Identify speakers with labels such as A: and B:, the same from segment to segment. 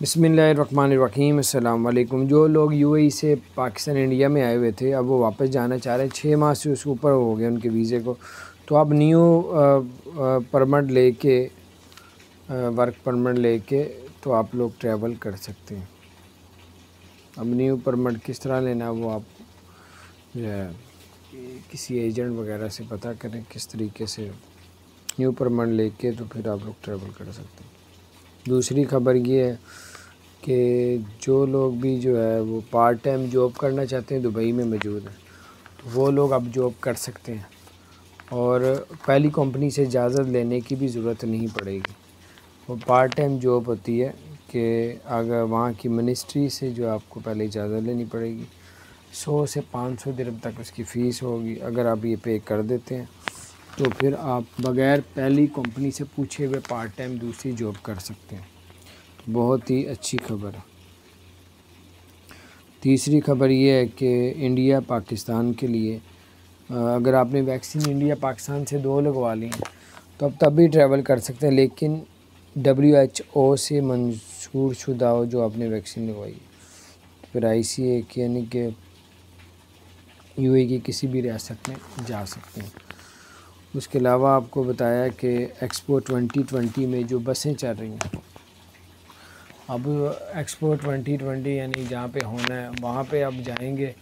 A: बिस्मिल्लाहिर्रहमानिर्रहीम। अस्सलाम वालेकुम। जो लोग यूएई से पाकिस्तान इंडिया में आए हुए थे, अब वो वापस जाना चाह रहे हैं, 6 माह से उसके ऊपर हो गए उनके वीज़े को, तो आप न्यू परमिट लेके, वर्क परमिट लेके तो आप लोग ट्रैवल कर सकते हैं। अब न्यू परमिट किस तरह लेना है वो आप जो है किसी एजेंट वगैरह से पता करें किस तरीके से न्यू परमिट लेके तो फिर आप लोग ट्रैवल कर सकते हैं। दूसरी खबर ये है कि जो लोग भी जो है वो पार्ट टाइम जॉब करना चाहते हैं, दुबई में मौजूद हैं, तो वो लोग अब जॉब कर सकते हैं और पहली कंपनी से इजाज़त लेने की भी ज़रूरत नहीं पड़ेगी। वो पार्ट टाइम जॉब होती है कि अगर वहाँ की मिनिस्ट्री से जो आपको पहले इजाज़त लेनी पड़ेगी, 100 से 500 दिरहम तक उसकी फ़ीस होगी। अगर आप ये पे कर देते हैं तो फिर आप बग़ैर पहली कंपनी से पूछे हुए पार्ट टाइम दूसरी जॉब कर सकते हैं। बहुत ही अच्छी खबर है। तीसरी खबर ये है कि इंडिया पाकिस्तान के लिए अगर आपने वैक्सीन इंडिया पाकिस्तान से 2 लगवा ली हैं तो अब तब भी ट्रैवल कर सकते हैं, लेकिन WHO से मंजूर शुदा हो जो आपने वैक्सीन लगवाई है। तो फिर ICA यानी कि यूएई की किसी भी रियासत में जा सकते हैं। उसके अलावा आपको बताया कि एक्सपो 2020 में जो बसें चल रही हैं, अब एक्सपो 2020 यानी जहाँ पे होना है वहाँ पे अब जाएंगे,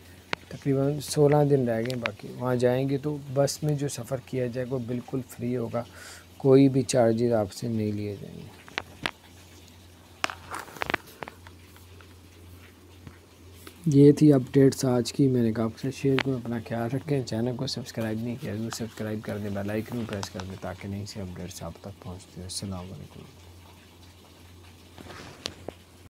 A: तकरीबन 16 दिन रह गए बाकी। वहाँ जाएंगे तो बस में जो सफ़र किया जाएगा वो बिल्कुल फ्री होगा, कोई भी चार्जेस आपसे नहीं लिए जाएंगे। ये थी अपडेट्स आज की, मैंने कहा आपसे शेयर करूँ। अपना ख्याल रखें। चैनल को सब्सक्राइब नहीं किया तो सब्सक्राइब कर दें, बेल आइकन प्रेस कर दें ताकि नई से अपडेट्स आप तक पहुँचती है। अस्सलाम वालेकुम।